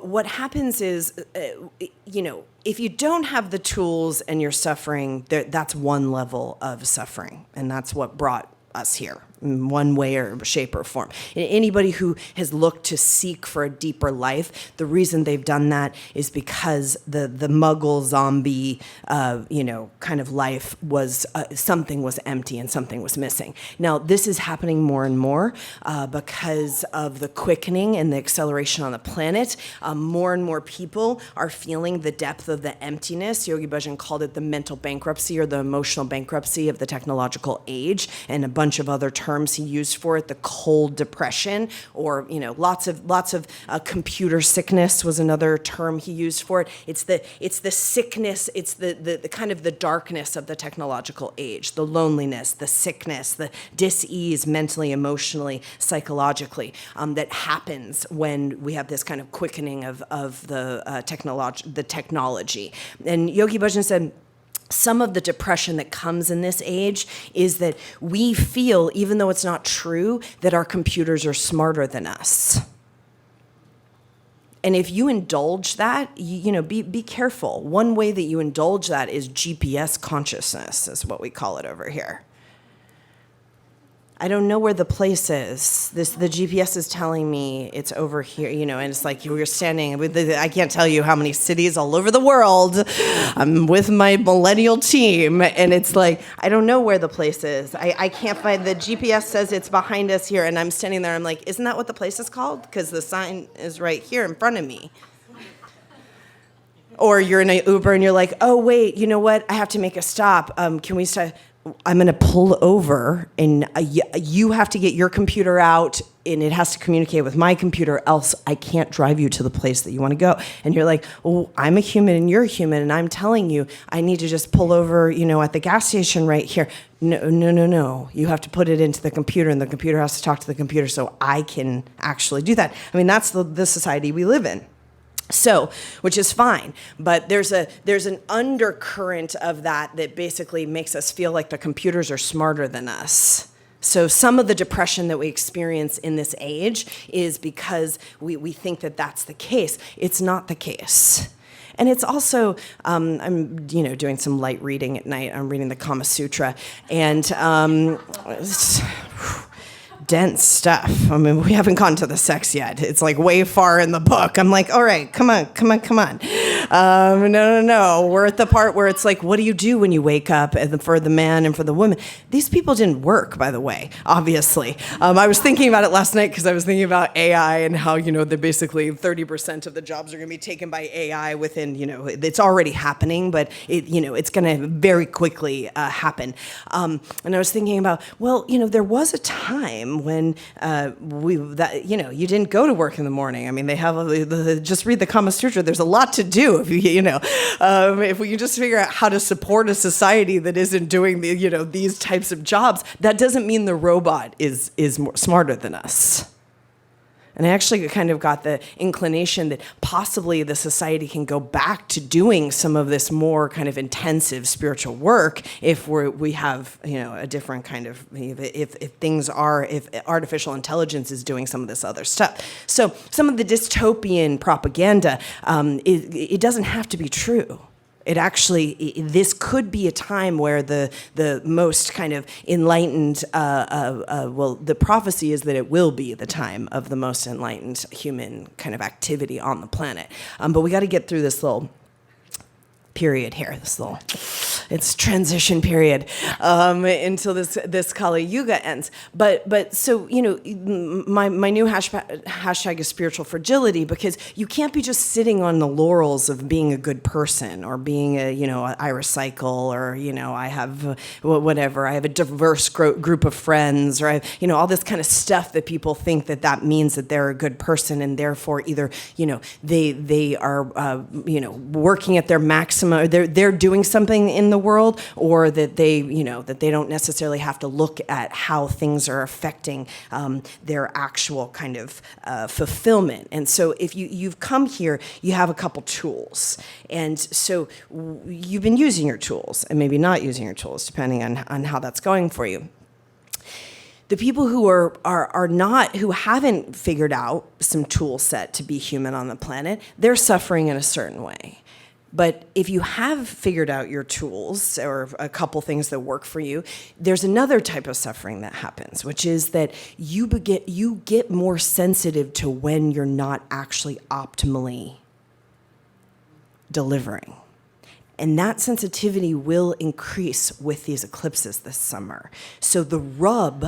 What happens is, if you don't have the tools and you're suffering, that's one level of suffering, and that's what brought us here in one way or shape or form. Anybody who has looked to seek for a deeper life, the reason they've done that is because the Muggle zombie, kind of life was, something was empty and something was missing. Now, this is happening more and more because of the quickening and the acceleration on the planet. More and more people are feeling the depth of the emptiness. Yogi Bhajan called it the mental bankruptcy or the emotional bankruptcy of the technological age, and a bunch of other terms he used for it. The cold depression, or lots of computer sickness was another term he used for it. It's the sickness. It's the kind of the darkness of the technological age, the loneliness, the sickness, the dis-ease mentally, emotionally, psychologically, that happens when we have this kind of quickening of the technology. And Yogi Bhajan said, some of the depression that comes in this age is that we feel, even though it's not true, that our computers are smarter than us. And if you indulge that, be careful. One way that you indulge that is GPS consciousness, is what we call it over here. I don't know where the place is. The GPS is telling me it's over here, and it's like you're standing with I can't tell you how many cities all over the world. I'm with my millennial team, and it's like, I don't know where the place is. I can't find, the GPS says it's behind us here, and I'm standing there, I'm like, isn't that what the place is called? Because the sign is right here in front of me. Or you're in an Uber, and you're like, oh, wait, you know what? I have to make a stop. Can we stop? I'm going to pull over, and you have to get your computer out, and it has to communicate with my computer, else I can't drive you to the place that you want to go. And you're like, well, I'm a human and you're a human, and I'm telling you I need to just pull over, at the gas station right here. No. You have to put it into the computer, and the computer has to talk to the computer so I can actually do that. I mean, that's the society we live in. So, which is fine, but there's an undercurrent of that basically makes us feel like the computers are smarter than us. So some of the depression that we experience in this age is because we think that that's the case. It's not the case. And it's also, I'm doing some light reading at night. I'm reading the Kama Sutra, and dense stuff. I mean, we haven't gone to the sex yet. It's like way far in the book. I'm like, all right, come on. No. We're at the part where it's like, what do you do when you wake up? And for the man and for the woman, these people didn't work, by the way, obviously. I was thinking about it last night because I was thinking about AI and how, they're basically 30% of the jobs are going to be taken by AI within, it's already happening, but it's going to very quickly happen. And I was thinking about, well, there was a time when you didn't go to work in the morning. I mean, they have just read the Kama Sutra. There's a lot to do if if we can just figure out how to support a society that isn't doing these types of jobs. That doesn't mean the robot is smarter than us. And I actually kind of got the inclination that possibly the society can go back to doing some of this more kind of intensive spiritual work if we have a different kind of, if artificial intelligence is doing some of this other stuff. So some of the dystopian propaganda, it doesn't have to be true. It actually, this could be a time where the most kind of enlightened, the prophecy is that it will be the time of the most enlightened human kind of activity on the planet. But we got to get through this little period here, it's transition period until this Kali Yuga ends. But so my new hashtag is spiritual fragility, because you can't be just sitting on the laurels of being a good person or being I recycle, or I have whatever, I have a diverse group of friends, or I have all this kind of stuff that people think that means that they're a good person, and therefore either they are working at their maximum, or they're doing something in the world, or that they don't necessarily have to look at how things are affecting their actual kind of fulfillment. And so if you've come here, you have a couple tools, and so you've been using your tools and maybe not using your tools, depending on how that's going for you. The people who are not, who haven't figured out some tool set to be human on the planet, they're suffering in a certain way. But if you have figured out your tools or a couple things that work for you, there's another type of suffering that happens, which is that you get more sensitive to when you're not actually optimally delivering. And that sensitivity will increase with these eclipses this summer. So the rub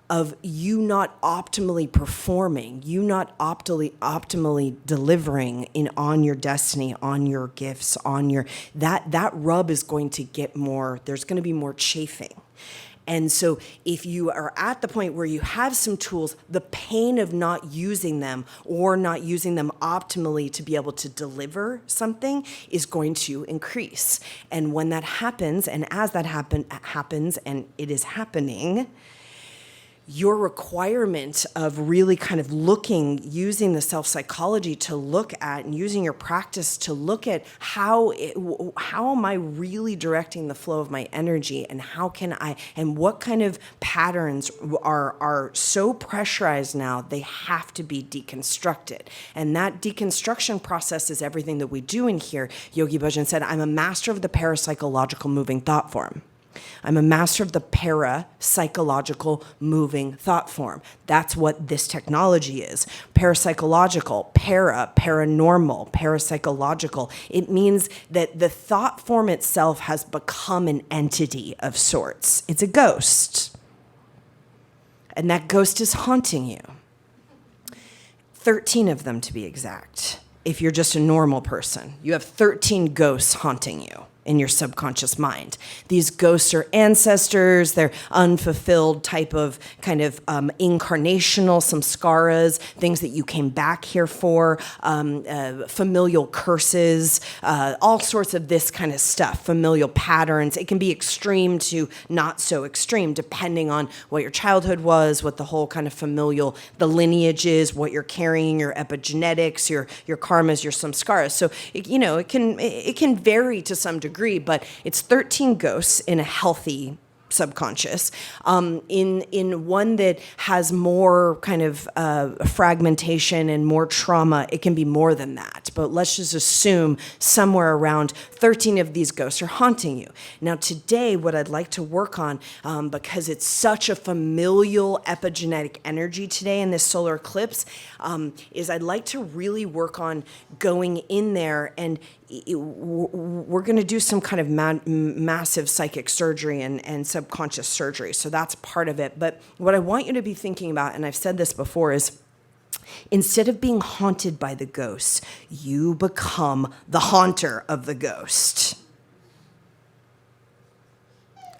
of you not optimally performing, you not optimally delivering on your destiny, on your gifts, on your, that rub is going to get more, there's going to be more chafing. And so if you are at the point where you have some tools, the pain of not using them or not using them optimally to be able to deliver something is going to increase. And when that happens, and as that happens, and it is happening, your requirement of really kind of using the self-psychology to look at, and using your practice to look at how am I really directing the flow of my energy, and and what kind of patterns are so pressurized now, they have to be deconstructed. And that deconstruction process is everything that we do in here. Yogi Bhajan said, I'm a master of the parapsychological moving thought form. I'm a master of the parapsychological moving thought form. That's what this technology is. Parapsychological, paranormal, parapsychological. It means that the thought form itself has become an entity of sorts. It's a ghost. And that ghost is haunting you. 13 of them to be exact. If you're just a normal person, you have 13 ghosts haunting you in your subconscious mind. These ghosts are ancestors, they're unfulfilled type of kind of incarnational samskaras, things that you came back here for, familial curses, all sorts of this kind of stuff, familial patterns. It can be extreme to not so extreme, depending on what your childhood was, what the whole kind of familial, the lineage is, what you're carrying, your epigenetics, your karmas, your samskaras. So, it can vary to some degree, but it's 13 ghosts in a healthy subconscious. In one that has more kind of fragmentation and more trauma, it can be more than that. But let's just assume somewhere around 13 of these ghosts are haunting you. Now today, what I'd like to work on, because it's such a familial epigenetic energy today in this solar eclipse, is I'd like to really work on going in there, and we're going to do some kind of massive psychic surgery and subconscious surgery. So that's part of it. But what I want you to be thinking about, and I've said this before, is instead of being haunted by the ghosts, you become the haunter of the ghost.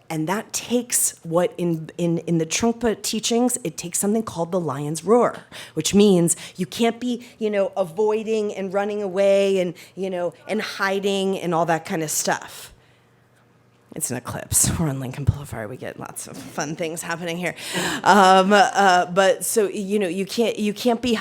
And that takes what in the Trungpa teachings, it takes something called the lion's roar, which means you can't be, avoiding and running away and, and hiding and all that kind of stuff. It's an eclipse. We're on Lincoln Boulevard. We get lots of fun things happening here. But so you can't be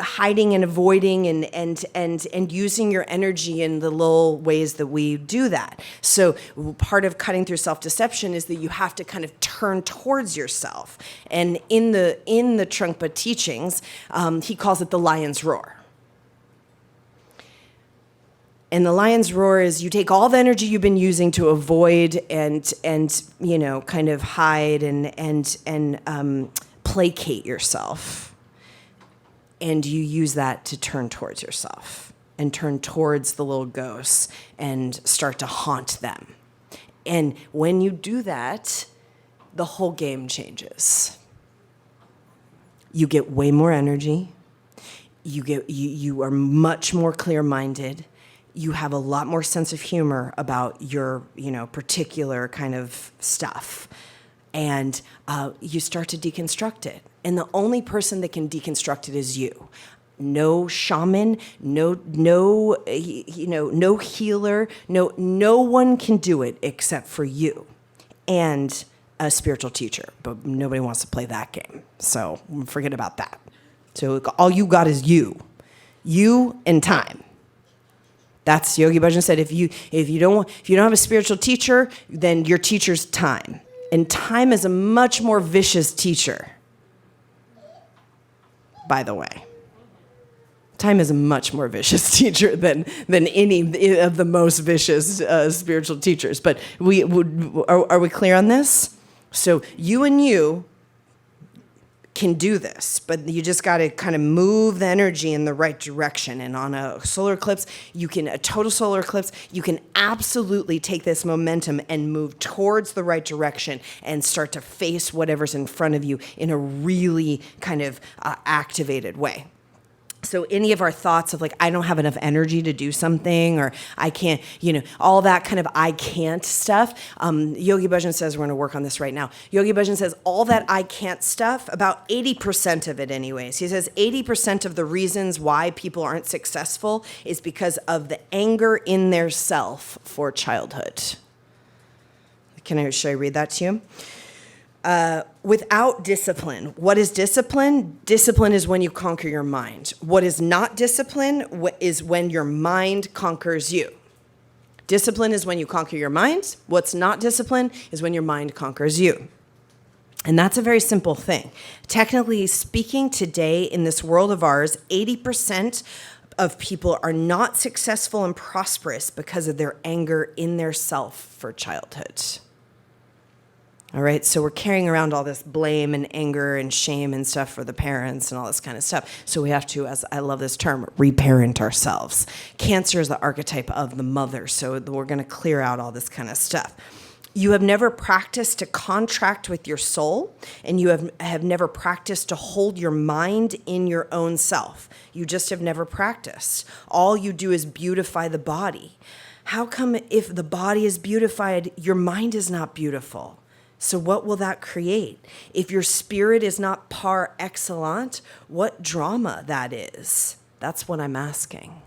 hiding and avoiding and using your energy in the little ways that we do that. So part of cutting through self-deception is that you have to kind of turn towards yourself. And in the Trungpa teachings, he calls it the lion's roar. And the lion's roar is you take all the energy you've been using to avoid and kind of hide and placate yourself, and you use that to turn towards yourself and turn towards the little ghosts and start to haunt them. And when you do that, the whole game changes. You get way more energy. You are much more clear-minded. You have a lot more sense of humor about your, particular kind of stuff. And you start to deconstruct it. And the only person that can deconstruct it is you. No shaman, no healer, no one can do it except for you and a spiritual teacher. But nobody wants to play that game. So forget about that. So all you got is you and time. That's Yogi Bhajan said. If you don't have a spiritual teacher, then your teacher's time. And time is a much more vicious teacher, by the way. Time is a much more vicious teacher than any of the most vicious spiritual teachers. But are we clear on this? So you can do this, but you just got to kind of move the energy in the right direction. And on a total solar eclipse, you can absolutely take this momentum and move towards the right direction and start to face whatever's in front of you in a really kind of activated way. So any of our thoughts of like, I don't have enough energy to do something, or I can't, all that kind of I can't stuff. Yogi Bhajan says, we're going to work on this right now. Yogi Bhajan says all that I can't stuff, about 80% of it anyways. He says 80% of the reasons why people aren't successful is because of the anger in their self for childhood. Should I read that to you? Without discipline. What is discipline? Discipline is when you conquer your mind. What is not discipline is when your mind conquers you. Discipline is when you conquer your mind. What's not discipline is when your mind conquers you. And that's a very simple thing. Technically speaking, today in this world of ours, 80% of people are not successful and prosperous because of their anger in their self for childhood. All right, so we're carrying around all this blame and anger and shame and stuff for the parents and all this kind of stuff. So we have to, as I love this term, reparent ourselves. Cancer is the archetype of the mother, so we're going to clear out all this kind of stuff. You have never practiced to contract with your soul, and you have never practiced to hold your mind in your own self. You just have never practiced. All you do is beautify the body. How come if the body is beautified, your mind is not beautiful? So what will that create? If your spirit is not par excellence, what drama that is? That's what I'm asking.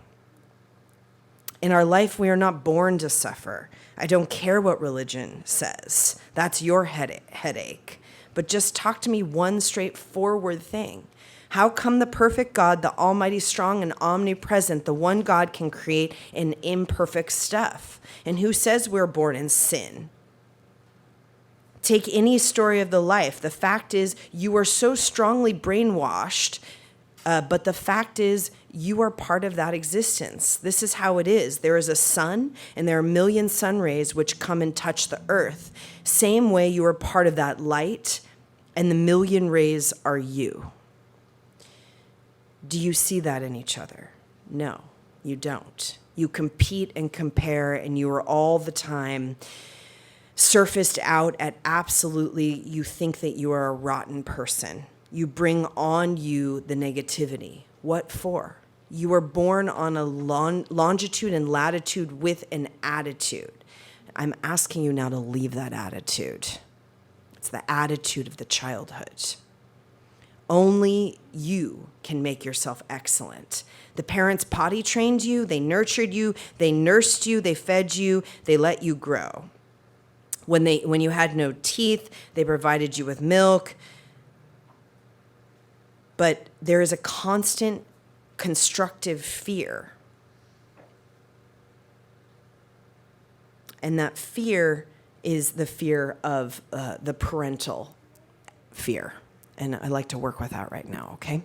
In our life, we are not born to suffer. I don't care what religion says. That's your headache. But just talk to me one straightforward thing. How come the perfect God, the almighty strong and omnipresent, the one God can create an imperfect stuff? And who says we're born in sin? Take any story of the life. The fact is, you are so strongly brainwashed, but the fact is, you are part of that existence. This is how it is. There is a sun, and there are a million sun rays which come and touch the earth. Same way you are part of that light, and the million rays are you. Do you see that in each other? No, you don't. You compete and compare, and you are all the time surfaced out at absolutely, you think that you are a rotten person. You bring on you the negativity. What for? You were born on a longitude and latitude with an attitude. I'm asking you now to leave that attitude. It's the attitude of the childhood. Only you can make yourself excellent. The parents potty trained you, they nurtured you, they nursed you, they fed you, they let you grow. When you had no teeth, they provided you with milk. But there is a constant constructive fear. And that fear is the fear of the parental fear. And I like to work with that right now, okay?